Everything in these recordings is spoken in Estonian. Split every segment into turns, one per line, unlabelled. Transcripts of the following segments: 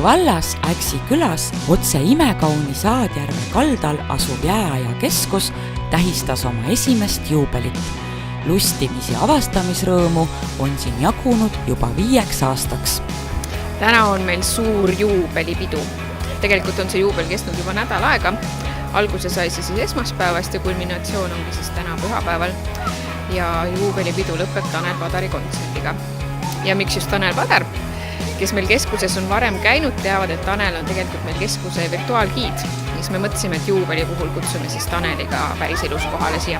vallas Äksi külas otse imekauni Saadjärve kaldal asuv jääaja keskus tähistas oma esimest juubelit. Lustimisi avastamisrõõmu on siin jagunud juba 5 aastaks.
Täna on meil suur juubelipidu. Tegelikult on see juubel kestnud juba nädal aega. Alguse sai see siis esmaspäevast ja kulminatsioon ongi siis täna pühapäeval. Ja juubelipidu lõpeb Tanel Padari kontserdiga. Ja miks just Tanel Padar? Kes meil keskuses on varem käinud, teavad, et Tanel on tegelikult meil keskuse virtuaalgiid. Siis me mõtlesime, et juubeli puhul kutsume siis Taneliga päris ilus kohale siia.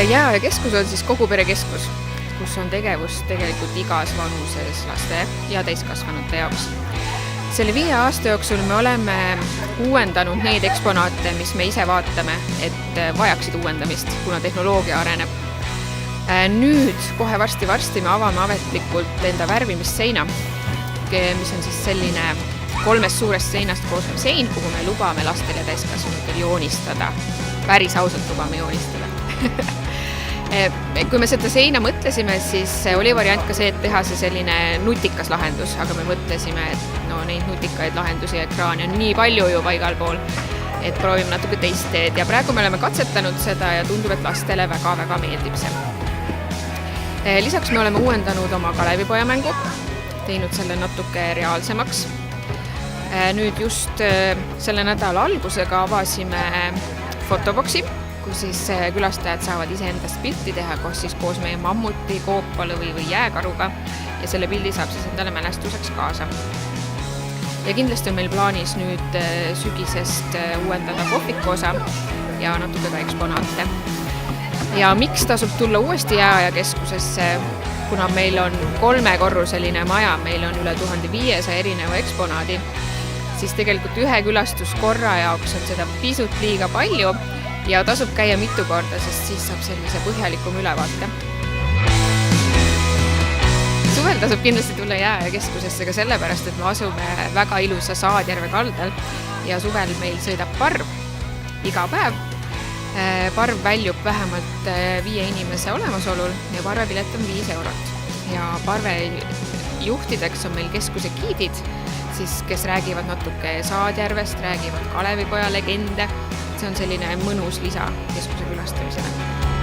Jääaja keskus on siis kogu perekeskus, kus on tegevus tegelikult igas vanuses laste ja täiskasvanute jaoks. Selle 5 aasta jooksul me oleme uuendanud neid eksponaate, mis me ise vaatame, et vajaksid uuendamist, kuna tehnoloogia areneb. Nüüd kohe varsti me avame ametlikult enda värvimisseina, mis on siis selline 3 suurest seinast koosnev sein, kuhu me lubame lastel ja täiskasvanutel joonistada. Päris ausalt lubame joonistada. Kui me seda seina mõtlesime, siis oli variant ka see, et teha see selline nutikas lahendus, aga me mõtlesime, et neid nutikaid lahendusi ja ekraani on nii palju juba igal pool, et proovime natuke teist teed. Ja praegu me oleme katsetanud seda ja tundub, et lastele väga meeldib see. Lisaks me oleme uuendanud oma Kalevipojamängu, teinud selle natuke reaalsemaks. Nüüd just selle nädala algusega avasime fotoboksi, kus siis külastajad saavad ise endast pilti teha koos meie mammuti, koopalõvi või jääkaruga ja selle pildi saab siis endale mälestuseks kaasa. Ja kindlasti on meil plaanis nüüd sügisest uuendada kohviku osa ja natuke ka eksponaate. Ja miks tasub tulla uuesti Jääaja keskusesse, kuna meil on 3-korruseline maja, meil on üle 1500 erineva eksponaadi, siis tegelikult ühe külastuskorra jaoks on seda pisut liiga palju ja tasub käia mitu korda, sest siis saab sellise põhjalikum ülevaate. Suvel tasub kindlasti tulla Jääaja keskusesse ka sellepärast, et me asume väga ilusa Saadjärve kaldal ja suvel meil sõidab parv iga päev. Parv väljub vähemalt 5 inimese olemasolul ja parvepilet on 5 eurot. Ja parve juhtideks on meil keskuse giidid, siis, kes räägivad natuke Saadjärvest, räägivad Kalevipoja legende. See on selline mõnus lisa keskuse külastamisele.